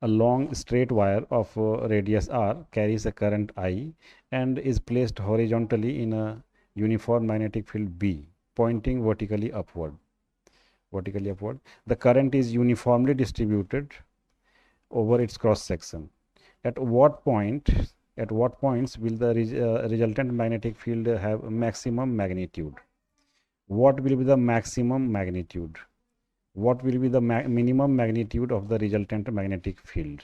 A long straight wire of radius r carries a current I and is placed horizontally in a uniform magnetic field B, pointing vertically upward. The current is uniformly distributed over its cross section. At what points will the resultant magnetic field have maximum magnitude? What will be the maximum magnitude? What will be the minimum magnitude of the resultant magnetic field?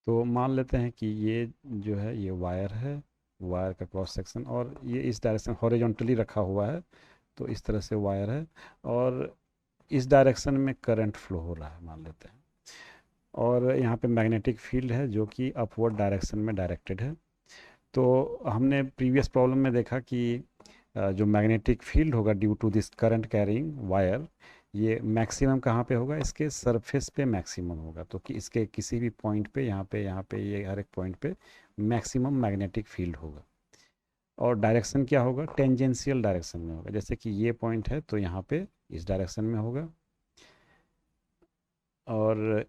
तो मान लेते हैं कि ये जो है ये wire है, वायर का क्रॉस सेक्शन, और ये इस डायरेक्शन हॉरिजॉन्टली रखा हुआ है, तो इस तरह से वायर है और इस डायरेक्शन में करंट फ्लो हो रहा है मान लेते हैं, और यहाँ पे मैग्नेटिक फील्ड है जो कि अपवर्ड डायरेक्शन में डायरेक्टेड है। तो हमने प्रीवियस प्रॉब्लम में देखा कि जो मैग्नेटिक फील्ड होगा due to this current carrying wire, ये मैक्सिमम कहाँ पे होगा, इसके सरफेस पे मैक्सिमम होगा। तो कि इसके किसी भी पॉइंट पे यहाँ पे ये हर एक पॉइंट पे मैक्सिमम मैग्नेटिक फील्ड होगा, और डायरेक्शन क्या होगा, टेंजेंशियल डायरेक्शन में होगा। जैसे कि ये पॉइंट है तो यहाँ पे इस डायरेक्शन में होगा, और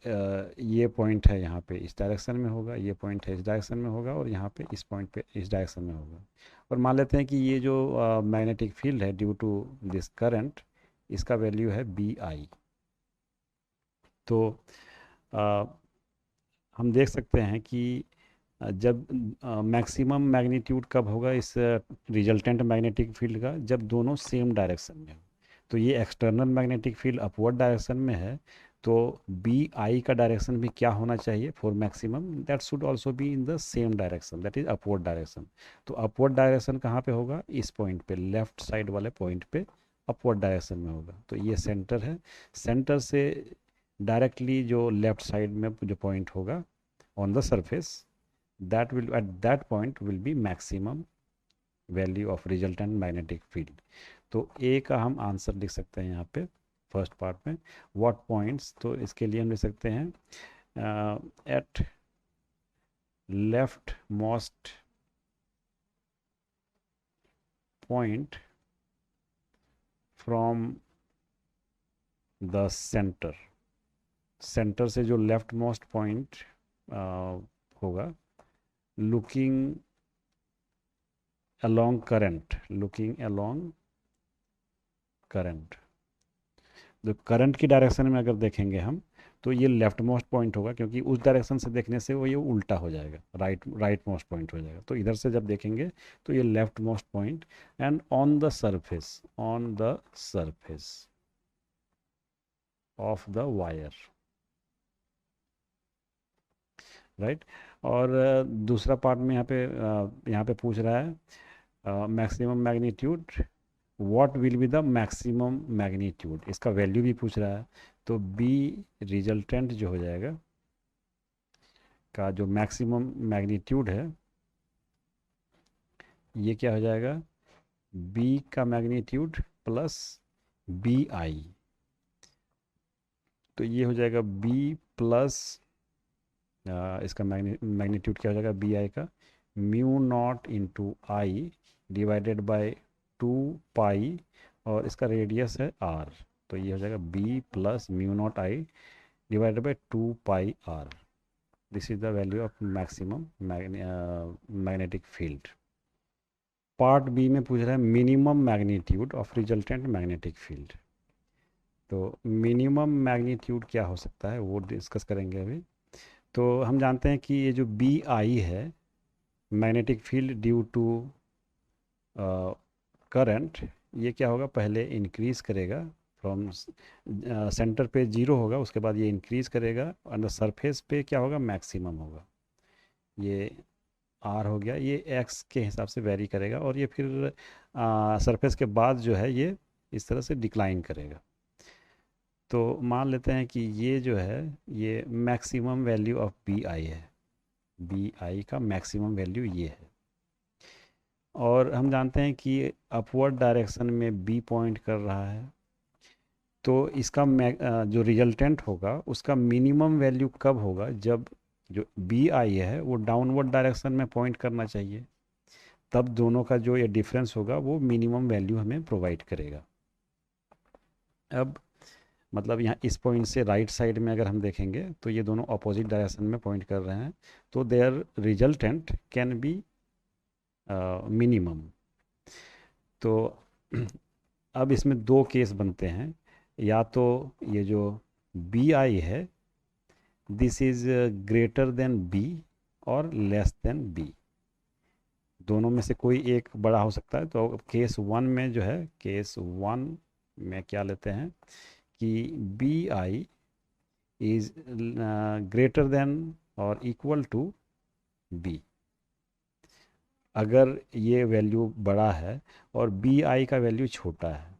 ये पॉइंट है यहाँ पे इस डायरेक्शन में होगा, ये पॉइंट है इस डायरेक्शन में होगा, और यहाँ पे इस पॉइंट पे इस डायरेक्शन में होगा। और मान लेते हैं कि ये जो मैग्नेटिक फील्ड है ड्यू टू दिस करंट, इसका वैल्यू है बी आई। तो आ, हम देख सकते हैं कि जब मैक्सिमम मैग्नीट्यूड कब होगा इस रिजल्टेंट मैग्नेटिक फील्ड का, जब दोनों सेम डायरेक्शन में हो। तो ये external magnetic field upward direction में है, तो बी आई का डायरेक्शन भी क्या होना चाहिए for maximum, that should also be in the same direction, that is upward direction. तो अपवर्ड डायरेक्शन कहाँ पे होगा, इस पॉइंट पे, लेफ्ट साइड वाले पॉइंट पे अपवर्ड डायरेक्शन में होगा। तो ये सेंटर है, सेंटर से डायरेक्टली जो लेफ्ट साइड में जो पॉइंट होगा on the surface, that will at that point will be maximum value of resultant magnetic field। तो ए का हम आंसर लिख सकते हैं यहाँ पे फर्स्ट पार्ट में, व्हाट पॉइंट्स, तो इसके लिए हम लिख सकते हैं at left most point from the centre, centre से जो लेफ्ट मोस्ट पॉइंट होगा, looking along current, तो करंट की डायरेक्शन में अगर देखेंगे हम, तो ये लेफ्ट मोस्ट पॉइंट होगा, क्योंकि उस डायरेक्शन से देखने से वो ये उल्टा हो जाएगा, राइट मोस्ट पॉइंट हो जाएगा। तो इधर से जब देखेंगे तो ये left most point, and on the surface of the wire, right. और दूसरा पार्ट में यहाँ पे पूछ रहा है maximum magnitude, what will be the maximum magnitude, इसका वैल्यू भी पूछ रहा है। तो बी रिजल्टेंट जो हो जाएगा का जो मैक्सिमम मैग्नीट्यूड है, ये क्या हो जाएगा, बी का मैग्नीट्यूड प्लस बी आई, तो ये हो जाएगा बी प्लस इसका मैग्नीट्यूड क्या हो जाएगा बी आई का, mu not into I divided by 2 pi, और इसका रेडियस है आर, तो ये हो जाएगा B plus mu naught I divided by 2 pi R. This is the value of maximum magnetic field. Part B में पूछ रहा है minimum magnitude of resultant magnetic field. तो मिनिमम मैग्नीट्यूड क्या हो सकता है वो डिस्कस करेंगे अभी। तो हम जानते हैं कि ये जो बी आई है, magnetic field due to current, ये क्या होगा, पहले इंक्रीज करेगा फ्रॉम सेंटर पे 0 होगा, उसके बाद ये इंक्रीज करेगा, और सरफेस पे क्या होगा, मैक्सिमम होगा। ये आर हो गया, ये एक्स के हिसाब से वेरी करेगा, और ये फिर सरफेस के बाद जो है ये इस तरह से डिक्लाइन करेगा। तो मान लेते हैं कि ये जो है ये maximum value of B I है, बी आई का मैक्सिमम वैल्यू ये है। और हम जानते हैं कि अपवर्ड डायरेक्शन में बी पॉइंट कर रहा है, तो इसका जो रिजल्टेंट होगा उसका मिनिमम वैल्यू कब होगा, जब जो बी आई है वो डाउनवर्ड डायरेक्शन में पॉइंट करना चाहिए, तब दोनों का जो ये डिफरेंस होगा वो मिनिमम वैल्यू हमें प्रोवाइड करेगा। अब मतलब यहाँ इस पॉइंट से राइट साइड में अगर हम देखेंगे तो ये दोनों अपोजिट डायरेक्शन में पॉइंट कर रहे हैं, तो their resultant can be minimum. तो अब इसमें दो केस बनते हैं, या तो ये जो बी आई है this is greater than B और लेस देन बी, दोनों में से कोई एक बड़ा हो सकता है। तो केस वन में जो है, केस वन में क्या लेते हैं कि B I is greater than और इक्वल टू बी। अगर ये वैल्यू बड़ा है और बी आई का वैल्यू छोटा है,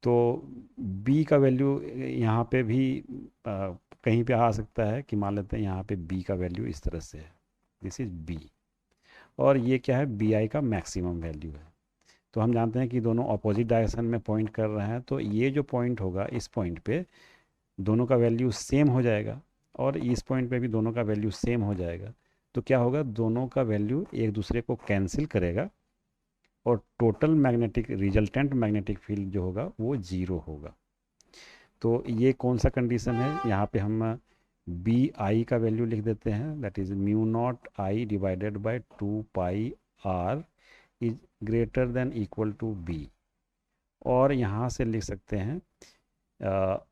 तो बी का वैल्यू यहाँ पे भी कहीं पे आ सकता है कि मान लेते हैं यहाँ पे बी का वैल्यू इस तरह से है, दिस इज बी, और ये क्या है, बी आई का मैक्सिमम वैल्यू है। तो हम जानते हैं कि दोनों अपोजिट डायरेक्शन में पॉइंट कर रहे हैं, तो ये जो पॉइंट होगा इस पॉइंट पे दोनों का वैल्यू सेम हो जाएगा, और इस पॉइंट पे भी दोनों का वैल्यू सेम हो जाएगा। तो क्या होगा, दोनों का वैल्यू एक दूसरे को कैंसिल करेगा और total magnetic resultant magnetic field जो होगा वो जीरो होगा। तो ये कौन सा कंडीशन है, यहाँ पे हम बी आई का वैल्यू लिख देते हैं, that is mu naught I divided by 2 pi R is greater than equal to B. और यहाँ से लिख सकते हैं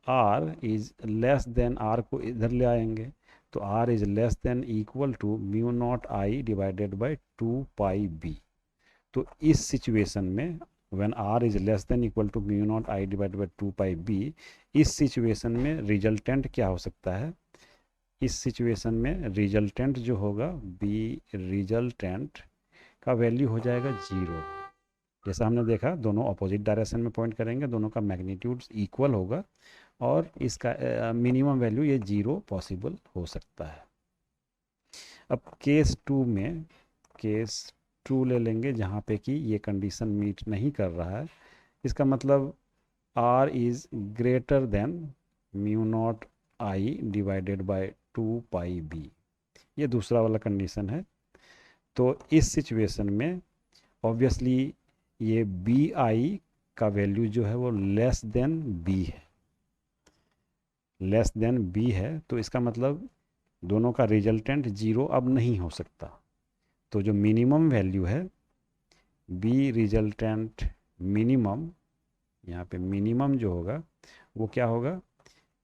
R is less than, R को इधर ले आएंगे तो R is less than equal to mu naught I divided by 2 pi B. तो इस सिचुएशन में when R is less than equal to mu naught I divided by 2 pi B, इस situation में रिजल्टेंट क्या हो सकता है, इस सिचुएशन में रिजल्टेंट जो होगा बी रिजल्टेंट का वैल्यू हो जाएगा जीरो। जैसा हमने देखा दोनों अपोजिट डायरेक्शन में पॉइंट करेंगे, दोनों का मैग्नीट्यूड इक्वल होगा, और इसका मिनिमम वैल्यू ये जीरो पॉसिबल हो सकता है। अब केस टू में, केस टू ले लेंगे जहाँ पे कि ये कंडीशन मीट नहीं कर रहा है, इसका मतलब R is greater than mu naught I divided by 2 pi B, ये दूसरा वाला कंडीशन है। तो इस सिचुएशन में ऑब्वियसली ये बी आई का वैल्यू जो है वो लेस देन बी है, लेस देन बी है, तो इसका मतलब दोनों का रिजल्टेंट जीरो अब नहीं हो सकता। तो जो मिनिमम वैल्यू है बी रिजल्टेंट मिनिमम, यहाँ पे मिनिमम जो होगा वो क्या होगा,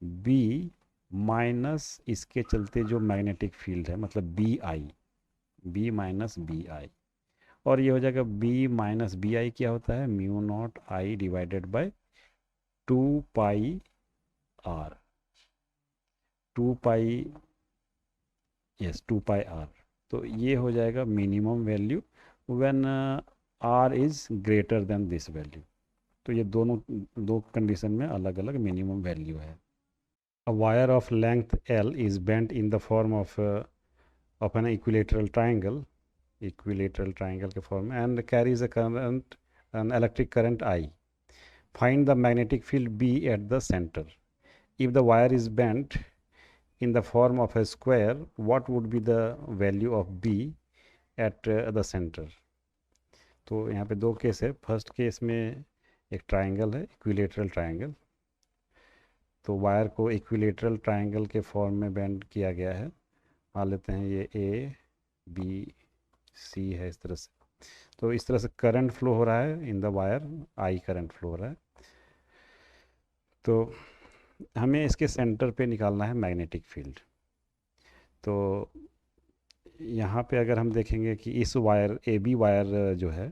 बी माइनस इसके चलते जो मैग्नेटिक फील्ड है, मतलब B I, B minus B I, और ये हो जाएगा बी माइनस बी आई क्या होता है, mu naught I divided by 2 pi R, 2 pi, yes 2 pi R. तो ये हो जाएगा minimum value when R is greater than this value. तो ये दोनों दो कंडीशन में अलग अलग मिनिमम वैल्यू है। A wire of length L is bent in the form of an equilateral triangle के form and carries a current, an electric current I. Find the magnetic field B at the center. If the wire is bent in the form of a square, what would be the value of B at the center? तो यहाँ पे दो case है। First case में एक triangle है, equilateral triangle, तो wire को इक्विलेटरल ट्राइंगल के फॉर्म में बेंड किया गया है। मान लेते हैं ये ए बी सी है इस तरह से। तो इस तरह से करंट फ्लो हो रहा है in the wire, I current flow हो रहा है। तो हमें इसके सेंटर पे निकालना है मैग्नेटिक फील्ड। तो यहाँ पे अगर हम देखेंगे कि इस वायर ए बी वायर जो है,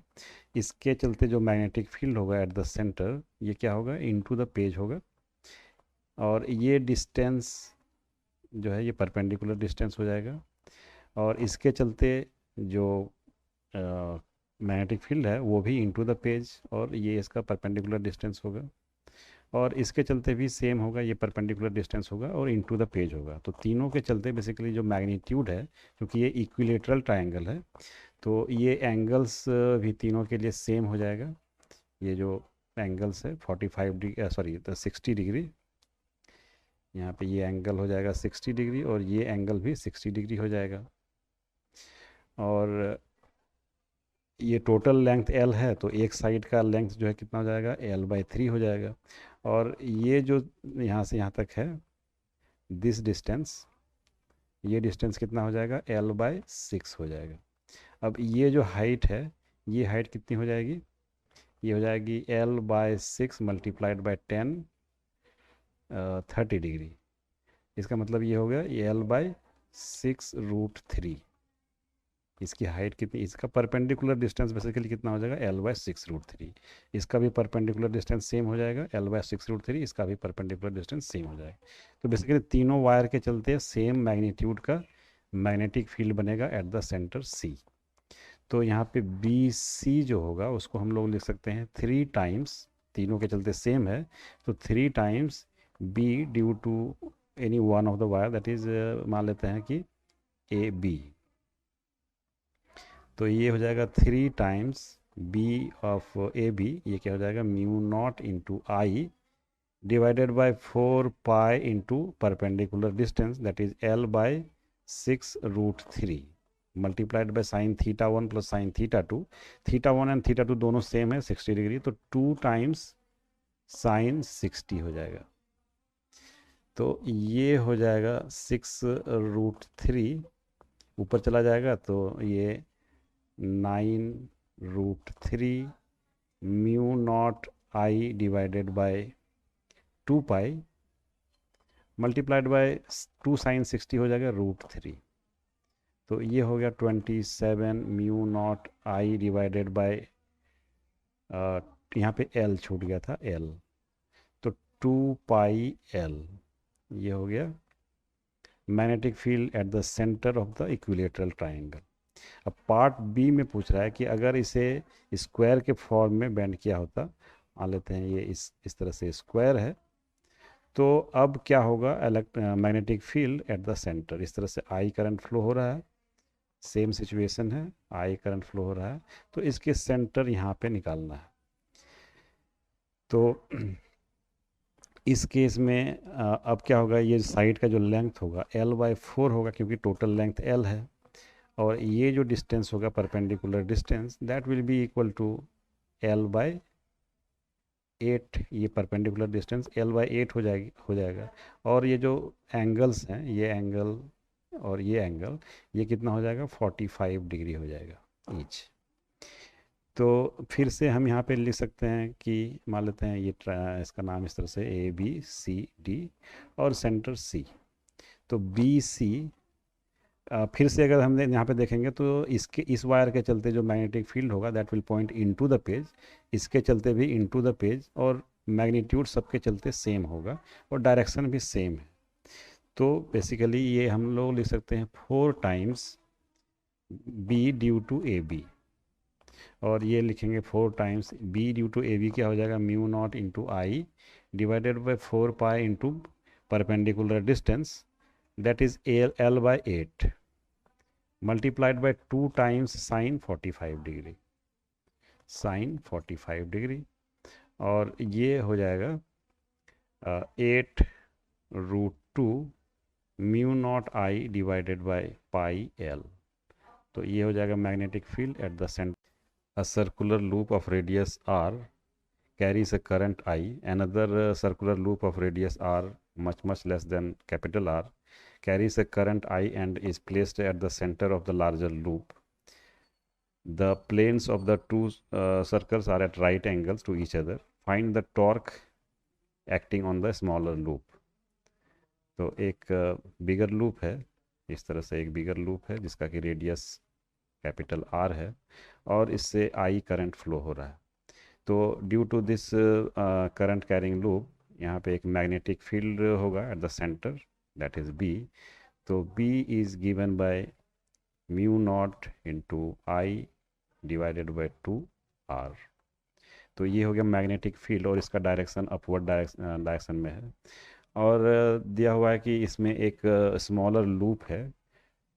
इसके चलते जो मैग्नेटिक फील्ड होगा एट द सेंटर, ये क्या होगा, इनटू द पेज होगा, और ये डिस्टेंस जो है ये परपेंडिकुलर डिस्टेंस हो जाएगा, और इसके चलते जो मैग्नेटिक फील्ड है वो भी इनटू द पेज, और ये इसका परपेंडिकुलर डिस्टेंस होगा, और इसके चलते भी सेम होगा, ये परपेंडिकुलर डिस्टेंस होगा और इनटू द पेज होगा। तो तीनों के चलते बेसिकली जो मैग्नीट्यूड है, क्योंकि ये इक्विलेटरल ट्राइंगल है, तो ये एंगल्स भी तीनों के लिए सेम हो जाएगा। ये जो एंगल्स है 45 डिग्री, सॉरी 60 डिग्री, यहाँ पे ये एंगल हो जाएगा 60 डिग्री, और ये एंगल भी 60 डिग्री हो जाएगा। और ये टोटल लेंथ L है, तो एक साइड का लेंथ जो है कितना हो जाएगा, L/3 हो जाएगा, और ये जो यहाँ से यहाँ तक है दिस डिस्टेंस, ये डिस्टेंस कितना हो जाएगा, l/6 हो जाएगा। अब ये जो हाइट है, ये हाइट कितनी हो जाएगी, ये हो जाएगी l/6 मल्टीप्लाइड बाय 10 30 डिग्री। इसका मतलब ये हो गया ये l/6√3। इसकी हाइट कितनी, इसका परपेंडिकुलर डिस्टेंस बेसिकली कितना हो जाएगा, l/6√3। इसका भी परपेंडिकुलर डिस्टेंस सेम हो जाएगा l/6√3, इसका भी परपेंडिकुलर डिस्टेंस सेम हो जाएगा। तो बेसिकली तीनों वायर के चलते सेम मैग्नीट्यूड का मैग्नेटिक फील्ड बनेगा एट द सेंटर C। तो यहाँ पे BC जो होगा उसको हम लोग लिख सकते हैं 3 टाइम्स, तीनों के चलते सेम है, तो 3 times B due to any one of the wire, that is मान लेते हैं कि AB। तो ये हो जाएगा 3 टाइम्स B ऑफ AB, ये क्या हो जाएगा, mu not into I divided bye 4 pi into perpendicular distance that is l/6√3 multiplied by sine theta 1 plus sine theta 2। Theta 1 and theta 2 दोनों सेम है 60 डिग्री, तो 2 टाइम्स साइन 60 हो जाएगा। तो ये हो जाएगा 6√3, ऊपर चला जाएगा तो ये 9√3 mu naught I divided by 2 pi multiplied by 2 sine 60 हो जाएगा √3। तो ये हो गया 27 mu naught I divided by, यहाँ पे L छूट गया था L, तो 2 पाई L, ये हो गया magnetic field at the centre of the equilateral triangle. अब पार्ट बी में पूछ रहा है कि अगर इसे स्क्वायर के फॉर्म में बेंड किया होता, मान लेते हैं ये इस तरह से स्क्वायर है, तो अब क्या होगा, magnetic field at the centre, इस तरह से I करंट फ्लो हो रहा है, सेम सिचुएशन है, I करंट फ्लो हो रहा है, तो इसके सेंटर यहाँ पे निकालना है। तो इस केस में अब क्या होगा, ये साइड का जो लेंथ होगा l/4 होगा, क्योंकि टोटल लेंथ L है, और ये जो डिस्टेंस होगा perpendicular distance that will be equal to l/8। ये परपेंडिकुलर डिस्टेंस l/8 हो जाएगा। और ये जो एंगल्स हैं, ये एंगल और ये एंगल, ये कितना हो जाएगा, 45 डिग्री हो जाएगा ईच। तो फिर से हम यहाँ पे लिख सकते हैं कि मान लेते हैं ये इसका नाम इस तरह से ABCD और सेंटर C। तो BC, फिर से अगर हम यहाँ पे देखेंगे तो इस वायर के चलते जो मैग्नेटिक फील्ड होगा that will point into the page, इसके चलते भी इनटू द पेज, और मैग्नीट्यूड सबके चलते सेम होगा और डायरेक्शन भी सेम है। तो बेसिकली ये हम लोग लिख सकते हैं 4 times B due to AB, और ये लिखेंगे 4 times B due to AB, क्या हो जाएगा, mu not into I divided by 4 pi into perpendicular distance that is l/8 multiplied by 2 times sine 45 degree, sine 45 degree, और ये हो जाएगा 8√2 mu naught I divided by pi L। तो ये हो जाएगा magnetic field at the centre. A circular loop of radius r carries a current I. Another circular loop of radius r much less than capital R carries a current I and is placed at the center of the larger loop. The planes of the two circles are at right angles to each other. Find the torque acting on the smaller loop. तो एक बिगर loop है, इस तरह से एक बिगर loop है जिसका कि रेडियस कैपिटल R है, और इससे I करंट फ्लो हो रहा है। तो due to this current carrying loop, यहाँ पे एक मैग्नेटिक फील्ड होगा at the centre that is B। तो B is given by mu not into I divided by 2R। तो ये हो गया मैग्नेटिक फील्ड, और इसका डायरेक्शन अपवर्ड डायरेक्शन में है। और दिया हुआ है कि इसमें एक स्मॉलर लूप है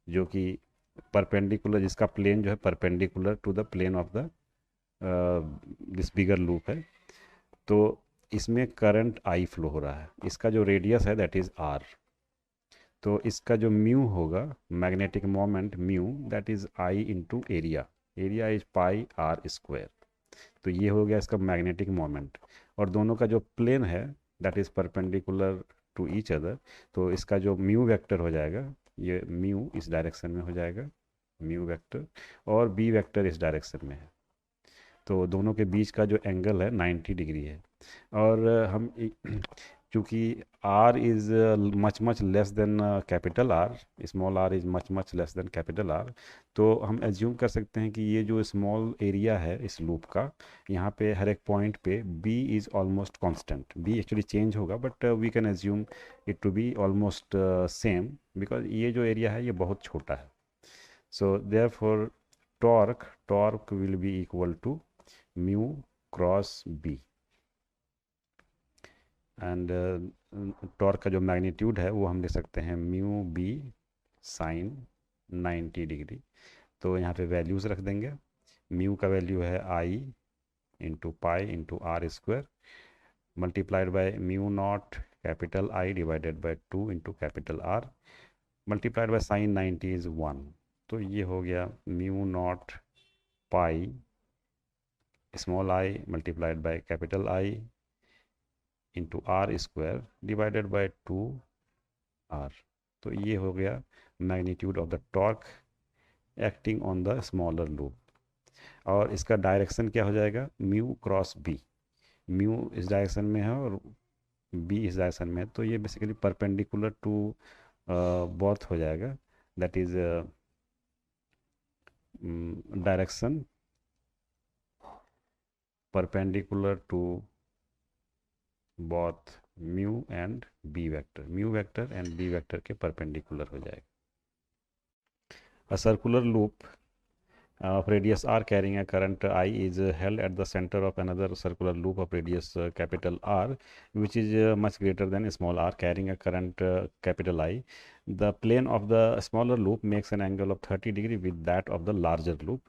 जो कि परपेंडिकुलर, जिसका प्लेन जो है perpendicular to the plane of the this bigger loop है। तो इसमें करंट I फ्लो हो रहा है, इसका जो रेडियस है दैट इज R। तो इसका जो म्यू होगा, magnetic moment mu, that is I into area, area is pi R square. तो ये हो गया इसका मैग्नेटिक मोमेंट, और दोनों का जो प्लेन है that is perpendicular to each other, तो इसका जो म्यू वेक्टर हो जाएगा, ये म्यू इस डायरेक्शन में हो जाएगा, म्यू वेक्टर, और बी वेक्टर इस डायरेक्शन में है। तो दोनों के बीच का जो एंगल है 90 डिग्री है। और हम चूँकि r is much much less than capital R, small r is much much less than capital R, तो हम एज्यूम कर सकते हैं कि ये जो स्मॉल एरिया है इस लूप का, यहाँ पे हर एक पॉइंट पे b is almost constant. b actually change होगा but we can assume it to be almost same, because ये जो एरिया है ये बहुत छोटा है। So therefore torque will be equal to mu cross b, and torque का जो मैग्नीट्यूड है वो हम ले सकते हैं म्यू बी साइन 90 डिग्री। तो यहाँ पे वैल्यूज़ रख देंगे। म्यू का वैल्यू है I into pi into R square multiplied by mu not capital I divided by 2 into capital R multiplied by sine 90 is 1। तो ये हो गया mu not pi small I multiplied by capital I into R square divided by 2r। तो ये हो गया magnitude of the torque acting on the smaller loop. और इसका डायरेक्शन क्या हो जाएगा, म्यू क्रॉस बी। म्यू इस डायरेक्शन में है और बी इस डायरेक्शन में है, तो ये बेसिकली परपेंडिकुलर टू बोथ हो जाएगा, that is direction perpendicular to both mu and B vector, mu vector and B vector के परपेंडिकुलर हो जाएगा। A circular loop of radius r carrying a current I is held at the center of another circular loop of radius capital R, which is much greater than small r, carrying a current capital I. The plane of the smaller loop makes an angle of 30 degree with that of the larger loop.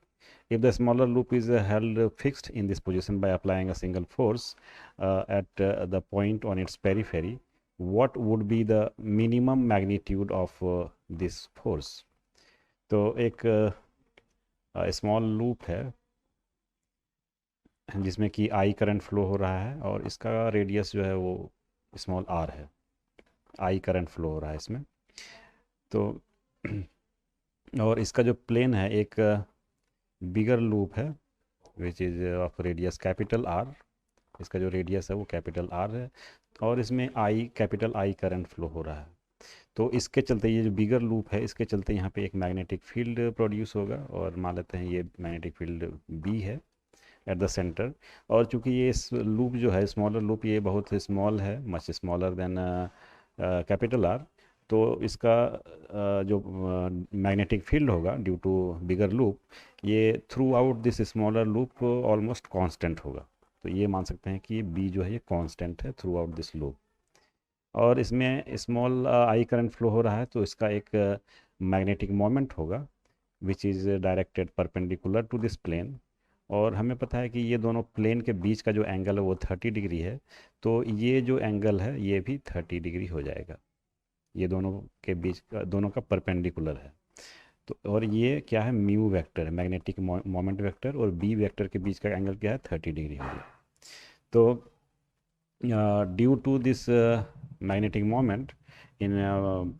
If the smaller loop is held fixed in this position by applying a single force at the point on its periphery, what would be the minimum magnitude of this force? तो एक small loop है जिसमें कि I current flow हो रहा है और इसका रेडियस जो है वो स्मॉल आर है, आई करंट फ्लो हो रहा है इसमें। तो और इसका जो प्लेन है एक बिगर लूप है which is of radius capital R, इसका जो रेडियस है वो कैपिटल आर है और इसमें आई कैपिटल आई करंट फ्लो हो रहा है। तो इसके चलते ये जो बिगर लूप है इसके चलते यहाँ पे एक मैग्नेटिक फील्ड प्रोड्यूस होगा और मान लेते हैं ये मैग्नेटिक फील्ड बी है एट द सेंटर। और चूंकि ये इस लूप जो है स्मॉलर लूप ये बहुत स्मॉल है, much smaller than capital R, तो इसका जो मैग्नेटिक फील्ड होगा ड्यू टू बिगर लूप ये through out this smaller loop almost constant होगा। तो ये मान सकते हैं कि बी जो है ये कांस्टेंट है थ्रू आउट दिस लूप। और इसमें स्मॉल आई करंट फ्लो हो रहा है तो इसका एक मैग्नेटिक मोमेंट होगा which is directed perpendicular to this plane. और हमें पता है कि ये दोनों प्लेन के बीच का जो एंगल है वो 30 डिग्री है, तो ये जो एंगल है ये भी 30 डिग्री हो जाएगा, ये दोनों के बीच का दोनों का परपेंडिकुलर है। तो और ये क्या है, म्यू वेक्टर है, मैग्नेटिक मोमेंट वेक्टर, और बी वेक्टर के बीच का एंगल क्या है, 30 डिग्री हो गया। तो due to this magnetic moment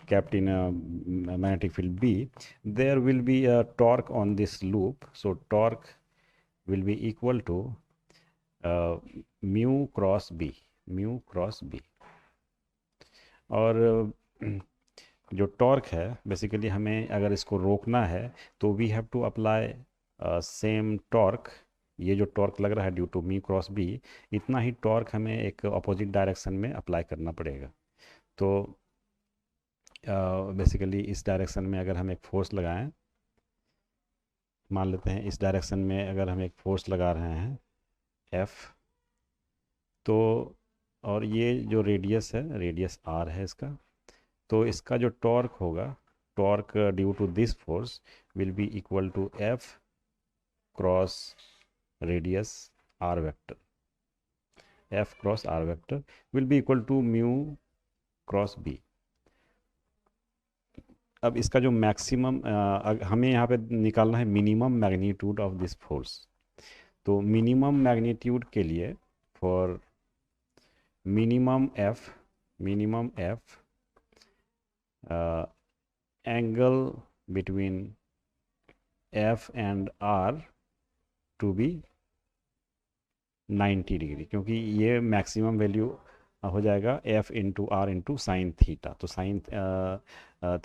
kept in a magnetic field B, there will be a torque on this loop. So torque will be equal to mu cross B, mu cross B। और जो torque है basically हमें अगर इसको रोकना है तो we have to apply same torque. ये जो टॉर्क लग रहा है due to mu cross B, इतना ही टॉर्क हमें एक अपोजिट डायरेक्शन में अप्लाई करना पड़ेगा। तो बेसिकली इस डायरेक्शन में अगर हम एक फोर्स लगाएं, मान लेते हैं इस डायरेक्शन में अगर हम एक फोर्स लगा रहे हैं F, तो और ये जो रेडियस है, रेडियस R है इसका, तो इसका जो टॉर्क होगा, torque due to this force will be equal to F cross radius R vector, F cross R vector will be equal to mu cross B। अब इसका जो मैक्सिमम हमें यहाँ पे निकालना है minimum magnitude of this force. तो minimum magnitude के लिए for minimum f angle between f and r to be 90 degree, क्योंकि ये मैक्सिमम वैल्यू हो जाएगा f into R into sine theta. तो साइन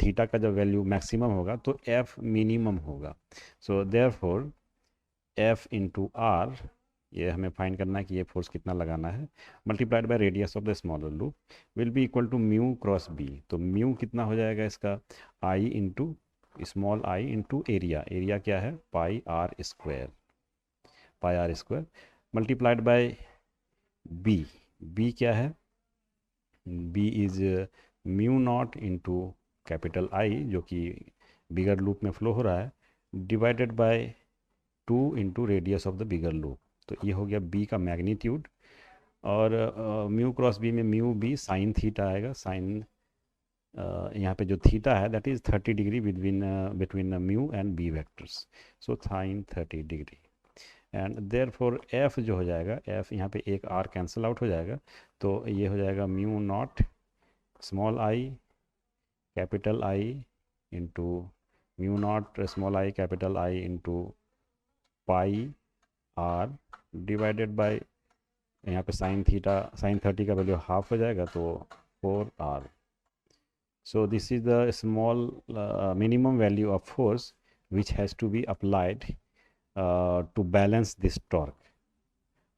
थीटा का जब वैल्यू मैक्सिमम होगा तो f मिनिमम होगा। So therefore f into R, ये हमें फाइंड करना है कि ये फोर्स कितना लगाना है, multiplied by radius of the smaller loop will be equal to mu cross B. तो म्यू कितना हो जाएगा इसका, I into small I into area, area क्या है pi R square multiplied by B, B क्या है, B is mu not into capital I जो कि बिगर लूप में फ्लो हो रहा है, divided by 2 into radius of the bigger loop. तो ये हो गया बी का मैग्नीट्यूड, और म्यू क्रॉस बी में म्यू बी साइन थीटा आएगा, साइन यहाँ पे जो थीटा है that is 30 degree between mu and B vectors, so sine 30 degree. And therefore F जो हो जाएगा, एफ यहाँ पे एक आर कैंसिल आउट हो जाएगा, तो ये हो जाएगा mu naught small I capital I into mu naught small I capital I into pi R divided by, यहाँ पे साइन 30 का वैल्यू हाफ हो जाएगा तो 4r। So this is the small minimum value of force which has to be applied to balance this torque.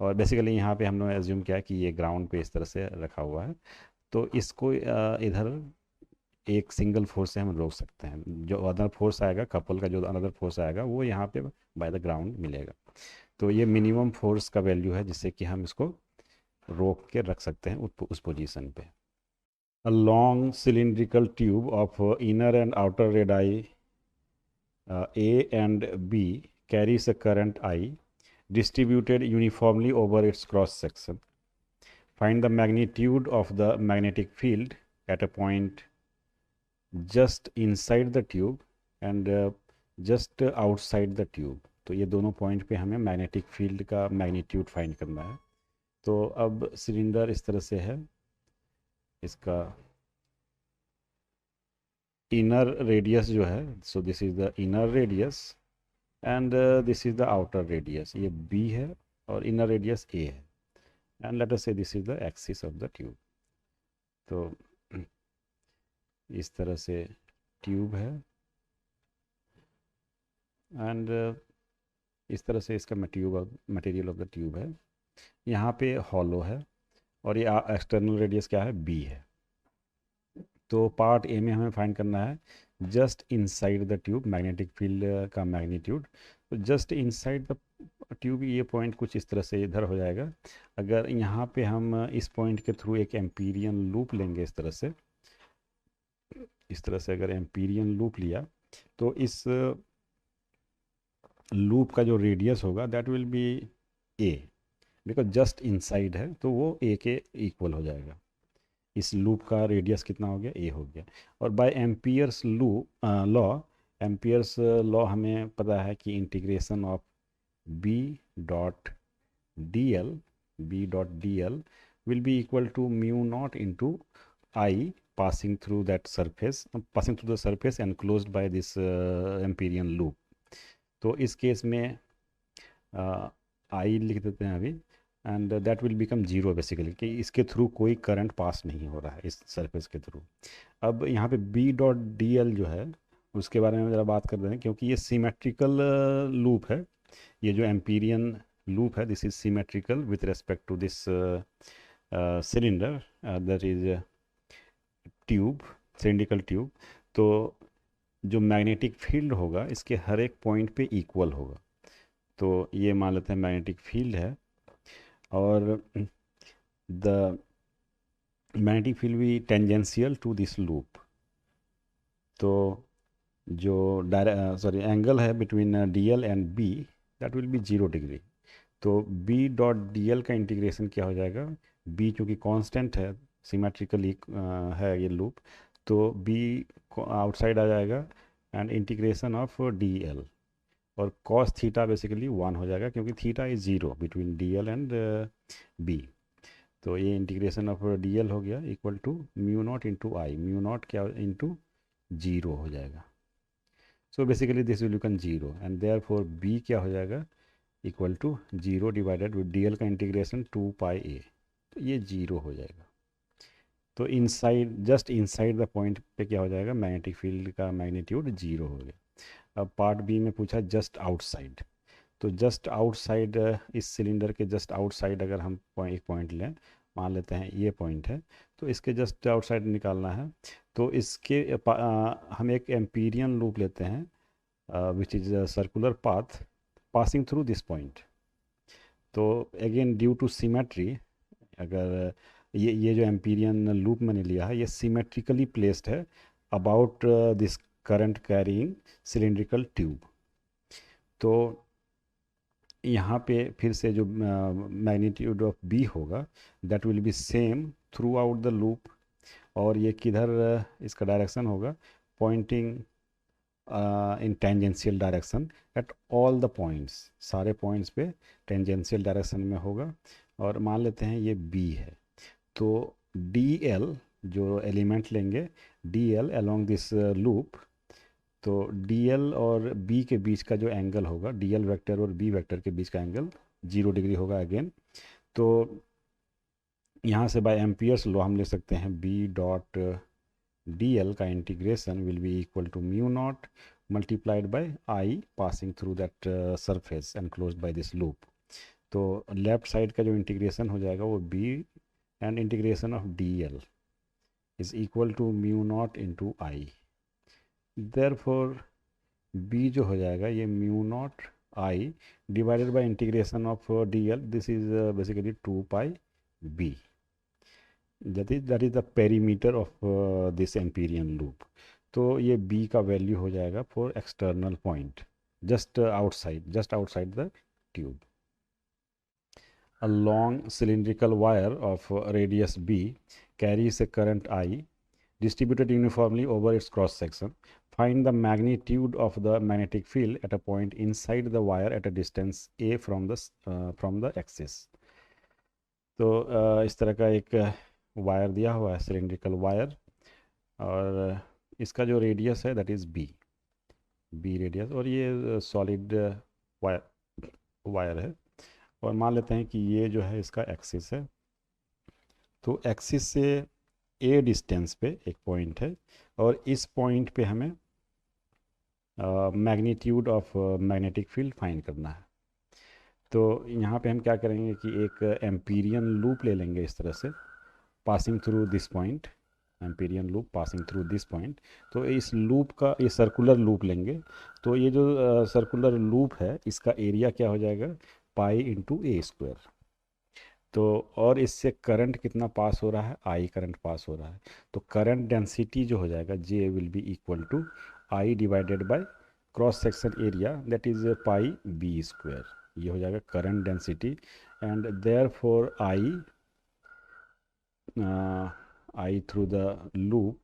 और basically यहाँ पे हमने एज्यूम किया कि ये ग्राउंड पे इस तरह से रखा हुआ है, तो इसको इधर एक सिंगल फोर्स से हम रोक सकते हैं। जो अदर फोर्स आएगा, कपल का जो अनदर फोर्स आएगा वो यहाँ पे बाय द ग्राउंड मिलेगा। तो ये मिनिमम फोर्स का वैल्यू है जिससे कि हम इसको रोक के रख सकते हैं उस पोजीशन पे। A long cylindrical tube of inner and outer radii A and B carries a current I distributed uniformly over its cross section. Find the magnitude of the magnetic field at a point just inside the tube and just outside the tube. तो ये दोनों point पे हमें magnetic field का magnitude find करना है। तो अब सिलेंडर इस तरह से है, इसका इनर रेडियस जो है, सो this is the inner radius and this is the outer radius, ये बी है और इनर रेडियस ए है, एंड लेट अस से this is the axis of the tube. तो इस तरह से ट्यूब है एंड इस तरह से इसका मटेरियल ऑफ द ट्यूब है, यहाँ पे हॉलो है और ये एक्सटर्नल रेडियस क्या है, बी है। तो पार्ट ए में हमें फाइंड करना है just inside the tube magnetic field का मैग्नीट्यूड। तो जस्ट इनसाइड द ट्यूब ये पॉइंट कुछ इस तरह से इधर हो जाएगा। अगर यहाँ पे हम इस पॉइंट के थ्रू एक एम्पीरियन लूप लेंगे इस तरह से अगर एम्पीरियन लूप लिया तो इस लूप का जो रेडियस होगा that will B A, because just inside है तो वो ए के इक्वल हो जाएगा। इस लूप का रेडियस कितना हो गया, ए हो गया। और बाय एम्पियर्स लॉ हमें पता है कि integration of B dot D L will be equal to mu not into I passing through the surface enclosed by this Amperian loop। तो इस केस में आई लिख देते हैं अभी, and that will become zero basically, कि इसके थ्रू कोई करंट पास नहीं हो रहा है इस सरफेस के थ्रू। अब यहाँ पे बी डॉट डी एल जो है उसके बारे में ज़रा बात कर रहे हैं, क्योंकि ये सिमेट्रिकल लूप है। ये जो एम्पीरियन लूप है this is symmetrical with respect to this cylinder that is tube, cylindrical tube. तो जो मैग्नेटिक फील्ड होगा इसके हर एक पॉइंट पे इक्वल होगा। तो ये मान लेते हैं मैग्नेटिक फील्ड है, और द मैग्नेटिक फील्ड भी टेंजेंशियल टू दिस लूप। तो जो एंगल है between D L and B that will be 0 degree. तो बी डॉट डी एल का इंटीग्रेशन क्या हो जाएगा, बी चूँकि कांस्टेंट है, सिमेट्रिकली है ये लूप, तो बी आउटसाइड आ जाएगा and integration of D L, और कॉस थीटा बेसिकली 1 हो जाएगा क्योंकि theta is 0 between D L and B. तो ये इंटीग्रेशन ऑफ dl हो गया equal to mu not into I, mu naught क्या इंटू 0 हो जाएगा। So basically this will become 0 and therefore B क्या हो जाएगा equal to 0 divided with dl का इंटीग्रेशन 2 पाई a, तो ये 0 हो जाएगा। तो inside, just inside the point पे क्या हो जाएगा, मैग्नेटिक फील्ड का मैग्नीट्यूड 0 हो गया। अब पार्ट बी में पूछा जस्ट आउटसाइड, तो जस्ट आउटसाइड, इस सिलेंडर के जस्ट आउटसाइड अगर हम एक पॉइंट लें, मान लेते हैं ये पॉइंट है, तो इसके जस्ट आउटसाइड निकालना है। तो इसके हम एक एम्पीरियन लूप लेते हैं which is circular path passing through this point. तो अगेन ड्यू टू सिमेट्री, अगर ये जो एम्पीरियन लूप मैंने लिया है ये सिमेट्रिकली प्लेस्ड है about this current carrying cylindrical tube. तो यहाँ पे फिर से जो मैग्नीट्यूड ऑफ बी होगा that will B same through out the loop, और ये किधर इसका डायरेक्शन होगा, pointing in tangential direction at all the points, सारे पॉइंट्स पे टेंजेंशियल डायरेक्शन में होगा। और मान लेते हैं ये बी है, तो डी एल जो एलिमेंट लेंगे, D L along this loop, तो डी एल और बी के बीच का जो एंगल होगा, डी एल वैक्टर और बी वैक्टर के बीच का एंगल 0 डिग्री होगा अगेन। तो यहाँ से बाय एम्पियर्स लॉ हम ले सकते हैं बी डॉट डी एल का integration will be equal to mu naught multiplied by I passing through that surface enclosed by this loop. तो लेफ्ट साइड का जो इंटीग्रेशन हो जाएगा वो B and integration of D L is equal to mu not into I. Therefore b जो हो जाएगा ये mu naught I divided by integration of D L, this is basically 2 pi b, that is the perimeter of this Amperian loop। तो ये b का value हो जाएगा for external point just outside the tube। A long cylindrical wire of radius b carries a current I distributed uniformly over its cross section। Find the magnitude of the magnetic field at a point inside the wire at a distance a from the axis। तो इस तरह का एक wire दिया हुआ है, cylindrical wire, और इसका जो रेडियस है दैट इज़ बी रेडियस, और ये सॉलिड वायर है, और मान लेते हैं कि ये जो है इसका एक्सिस है। तो एक्सिस से ए डिस्टेंस पे एक पॉइंट है, और इस पॉइंट पे हमें magnitude of magnetic field find करना है। तो यहाँ पे हम क्या करेंगे कि एक एम्पीरियन लूप ले लेंगे इस तरह से, passing through this point, Amperian loop passing through this point. तो इस लूप का, ये सर्कुलर लूप लेंगे, तो ये जो सर्कुलर लूप है इसका एरिया क्या हो जाएगा, पाई इंटू ए स्क्वायर। तो और इससे करंट कितना पास हो रहा है, आई करंट पास हो रहा है, तो करंट डेंसिटी जो हो जाएगा J will be equal to I divided by cross section area that is pi B square, ये हो जाएगा current density. And therefore I through the loop,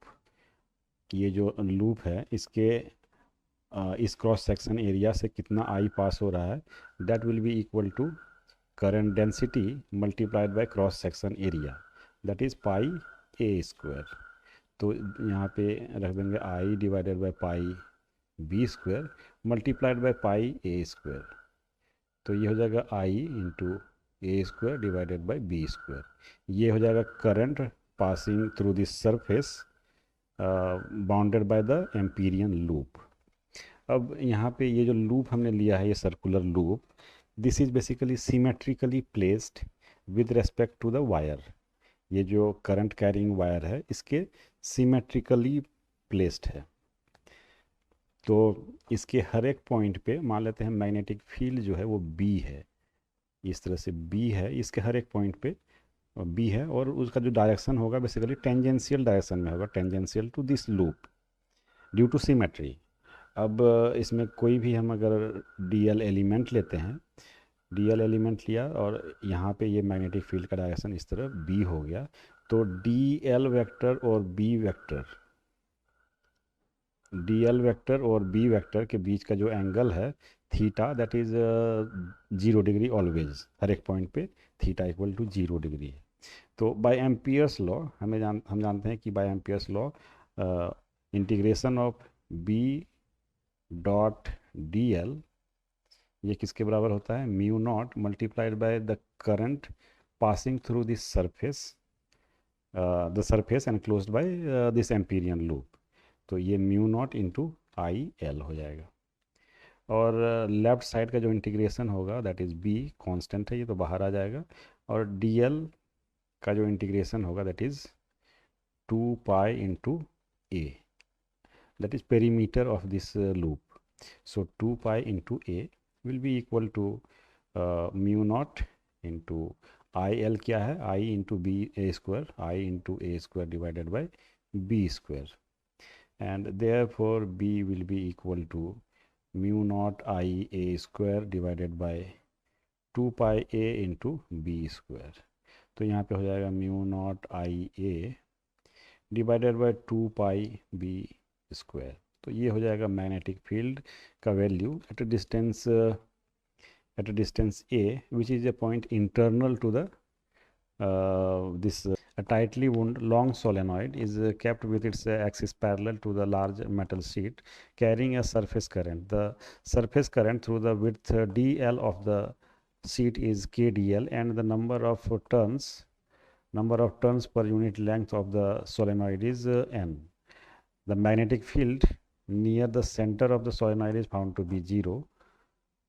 ये जो लूप है इसके इस क्रॉस सेक्शन एरिया से कितना आई पास हो रहा है, that will be equal to current density multiplied by cross section area that is pi A square. तो यहाँ पे रख देंगे I divided by pi B square multiplied by pi A square. तो ये हो जाएगा I into A square divided by B square. ये हो जाएगा current passing through this surface bounded by the Amperian loop. अब यहाँ पे ये जो लूप हमने लिया है, ये circular loop, this is basically symmetrically placed with respect to the wire. ये जो करंट कैरिंग वायर है इसके सिमेट्रिकली प्लेस्ड है। तो इसके हर एक पॉइंट पे मान लेते हैं मैग्नेटिक फील्ड जो है वो बी है, इस तरह से बी है, इसके हर एक पॉइंट पे बी है, और उसका जो डायरेक्शन होगा बेसिकली टेंजेंशियल डायरेक्शन में होगा, tangential to this loop due to symmetry. अब इसमें कोई भी हम अगर डी एल एलिमेंट लेते हैं, डी एल एलिमेंट लिया और यहाँ पे ये मैग्नेटिक फील्ड का डायरेक्शन इस तरह बी हो गया, तो डी एल वेक्टर और B vector, D L vector और बी वेक्टर के बीच का जो एंगल है theta that is 0 degree always, हर एक पॉइंट पे थीटा इक्वल टू 0 डिग्री है। तो बाय एम्पियर्स लॉ हम जानते हैं कि by Ampere's law integration of B dot D L ये किसके बराबर होता है, mu naught multiplied by the current passing through this surface, the surface enclosed by this Amperian loop. तो ये mu not into I L हो जाएगा। और लेफ्ट साइड का जो इंटीग्रेशन होगा दैट इज़ बी, कांस्टेंट है ये तो बाहर आ जाएगा। और डी एल का जो इंटीग्रेशन होगा that is 2 pi into A, that is perimeter of this loop. So 2 pi into a will be equal to mu naught into il क्या है, I into b a square, I into a square divided by b square, and therefore b will be equal to mu naught I a square divided by 2 pi a into b square। तो यहाँ पे हो जाएगा mu naught I a divided by 2 pi B square. तो ये हो जाएगा magnetic field का value at a distance A which is a point internal to the this a tightly wound long solenoid is kept with its axis parallel to the large metal sheet carrying a surface current. The surface current through the width dl of the sheet is kdl, and the number of turns per unit length of the solenoid is n. The magnetic field near the center of the solenoid is found to be 0.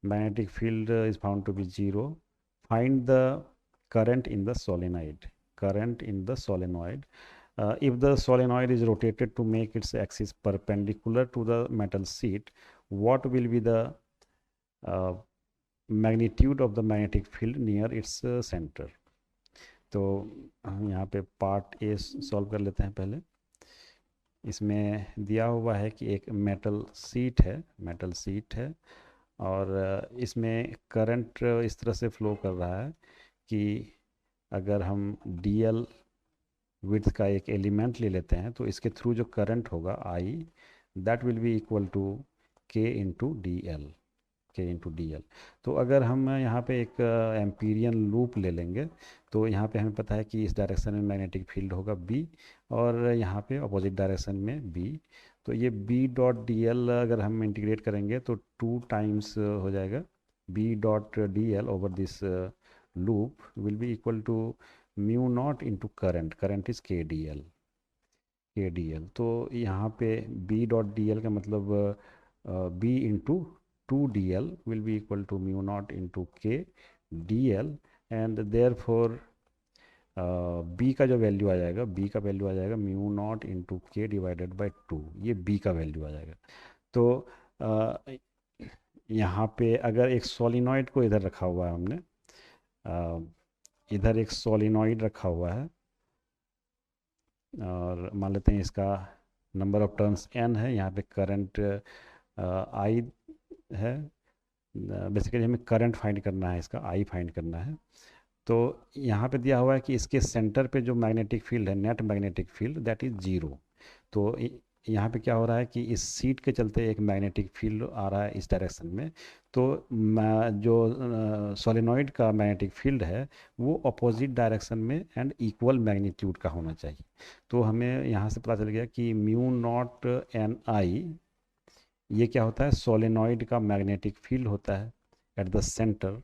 Magnetic field is found to be 0. Find the current in the solenoid. If the solenoid is rotated to make its axis perpendicular to the metal sheet, what will be the magnitude of the magnetic field near its center? तो हम यहाँ पे part A solve कर लेते हैं पहले। इसमें दिया हुआ है कि एक मेटल सीट है और इसमें करंट इस तरह से फ्लो कर रहा है कि अगर हम dl विड्थ का एक एलिमेंट ले लेते हैं तो इसके थ्रू जो करंट होगा I that will be equal to k into D L. तो अगर हम यहाँ पे एक एम्पीरियन लूप ले लेंगे तो यहाँ पे हमें पता है कि इस डायरेक्शन में मैग्नेटिक फील्ड होगा B और यहाँ पे अपोजिट डायरेक्शन में B। तो ये B डॉट डी एल अगर हम इंटीग्रेट करेंगे तो 2 टाइम्स हो जाएगा B dot D L over this loop will be equal to mu not into current is K D L. तो यहाँ पे B डॉट डी एल का मतलब B into 2dl will be equal to mu naught into k dl, and therefore b का जो value आ जाएगा mu not into K divided by 2, ये b का वैल्यू आ जाएगा। तो यहाँ पे अगर एक सोलिनॉइड को इधर रखा हुआ है हमने, इधर एक सोलिनॉइड रखा हुआ है और मान लेते हैं इसका नंबर ऑफ टर्न्स n है, यहाँ पे करंट I है, बेसिकली हमें करंट फाइंड करना है, इसका आई फाइंड करना है। तो यहाँ पे दिया हुआ है कि इसके सेंटर पे जो मैग्नेटिक फील्ड है, net magnetic field that is 0। तो यहाँ पे क्या हो रहा है कि इस सीट के चलते एक मैग्नेटिक फील्ड आ रहा है इस डायरेक्शन में। तो जो सोलेनॉइड का मैग्नेटिक फील्ड है वो अपोजिट डायरेक्शन में एंड इक्वल मैग्नीट्यूड का होना चाहिए। तो हमें यहाँ से पता चल गया कि म्यू नॉट एन आई ये क्या होता है, सोलेनॉइड का मैग्नेटिक फील्ड होता है एट द सेंटर।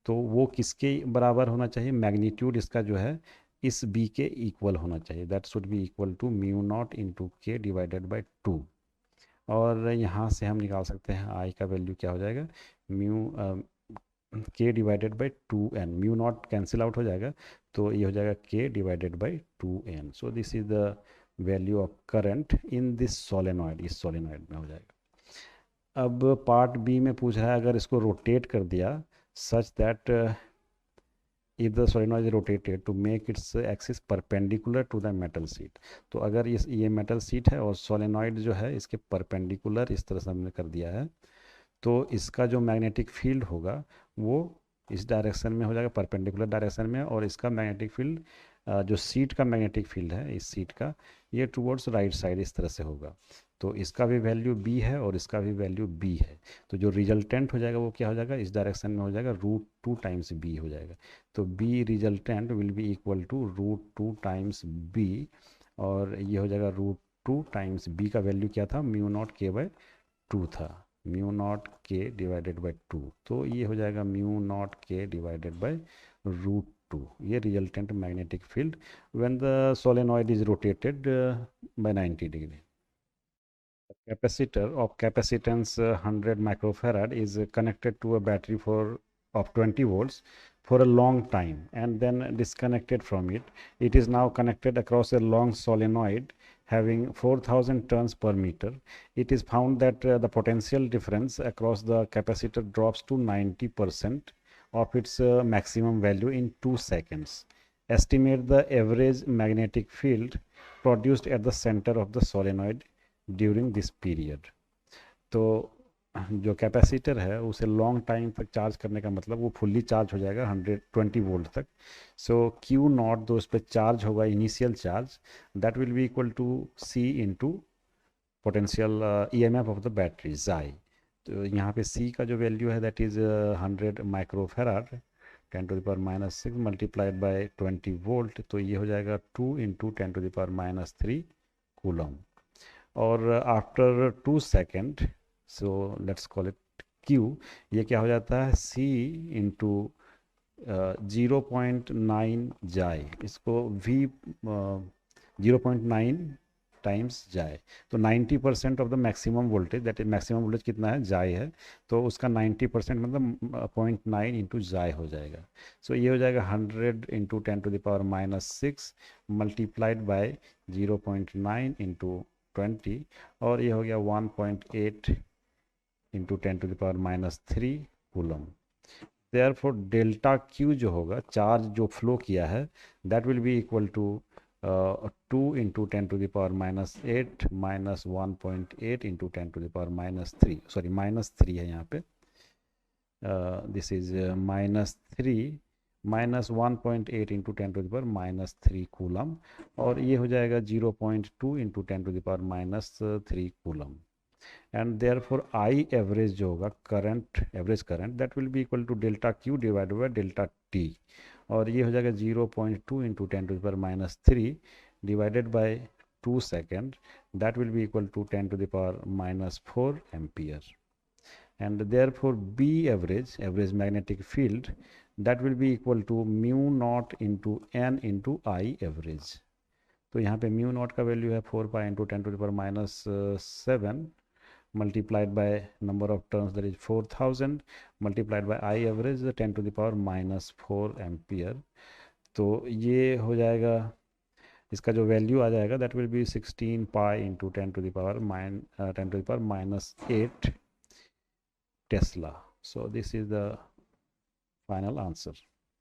तो वो किसके बराबर होना चाहिए, मैग्नीट्यूड इसका जो है इस b के इक्वल होना चाहिए, that should be equal to mu not into K divided by 2। और यहाँ से हम निकाल सकते हैं i का वैल्यू क्या हो जाएगा, mu k divided by 2n, mu naught cancel out हो जाएगा तो ये हो जाएगा k divided by 2n। So this is the value of current in this solenoid, इस सोलेनॉइड में हो जाएगा। अब पार्ट बी में पूछ रहा है अगर इसको रोटेट कर दिया such that if the solenoid is rotated to make its axis perpendicular to the metal sheet. तो अगर ये मेटल सीट है और सोलेनॉइड जो है इसके परपेंडिकुलर इस तरह से हमने कर दिया है तो इसका जो मैग्नेटिक फील्ड होगा वो इस डायरेक्शन में हो जाएगा, परपेंडिकुलर डायरेक्शन में, और इसका मैग्नेटिक फील्ड जो सीट का मैग्नेटिक फील्ड है इस सीट का ये टुवर्ड्स राइट साइड इस तरह से होगा। तो इसका भी वैल्यू b है और इसका भी वैल्यू b है। तो जो रिजल्टेंट हो जाएगा वो क्या हो जाएगा, इस डायरेक्शन में हो जाएगा √2 टाइम्स b हो जाएगा। तो b resultant will be equal to √2 times b, और ये हो जाएगा √2 टाइम्स b का वैल्यू क्या था, μ0k/2 था, μ0k डिवाइडेड बाई 2। तो ये हो जाएगा μ0k डिवाइडेड बाई √2, ये resultant magnetic field when the solenoid is rotated by 90 degree. The capacitor of capacitance 100 microfarad is connected to a battery for of 20 volts for a long time and then disconnected from it. It is now connected across a long solenoid having 4000 turns per meter. It is found that the potential difference across the capacitor drops to 90% of its maximum value in 2 seconds. Estimate the average magnetic field produced at the center of the solenoid during this period. तो जो capacitor है उसे long time तक charge करने का मतलब वो fully charge हो जाएगा 120 वोल्ट तक। सो क्यू नॉट जो उस पर चार्ज होगा initial charge, that will be equal to C into potential EMF of the battery जाई। तो यहाँ पे सी का जो वैल्यू है that is 100 microfarad 10⁻⁻6 multiplied by 20 volt, तो ये हो जाएगा 2 इंटू 10⁻³ कूलम। और after 2 second, so let's call it Q, ये क्या हो जाता है c इंटू 0.9 जाए, इसको v 0.9 टाइम्स जाए। तो 90% of the maximum voltage, that is maximum voltage कितना है, जाए है, तो उसका 90% मतलब 0.9 इंटू जाए हो जाएगा। सो ये हो जाएगा 100 इंटू 10⁻⁻6 मल्टीप्लाइड बाय 0.9 इंटू 20, और ये हो गया 1.8 into 10⁻³ coulomb. Therefore delta Q जो होगा, चार्ज जो फ्लो किया है, that will be equal to 2 into 10⁻⁸ minus 1.8 into 10⁻³ sorry -3 है यहाँ पे, this is -3 minus 1.8 into 10⁻³ coulomb, और ये हो जाएगा 0.2 into 10⁻³ coulomb. And therefore I average जो होगा current, average current, that will be equal to delta Q divided by delta T, और ये हो जाएगा 0.2 into 10⁻³ divided by 2 second, that will be equal to 10⁻⁴ ampere. And therefore B average, average magnetic field, that will be equal to μ0 into n into I average. तो यहाँ पे μ0 का value है 4 pi into 10⁻⁷ multiplied by number of turns, that is 4000 multiplied by I average 10⁻⁴ ampere. तो ये हो जाएगा, इसका जो वैल्यू आ जाएगा that will B 16 pi into 10⁻⁸ Tesla. So this is the final answer.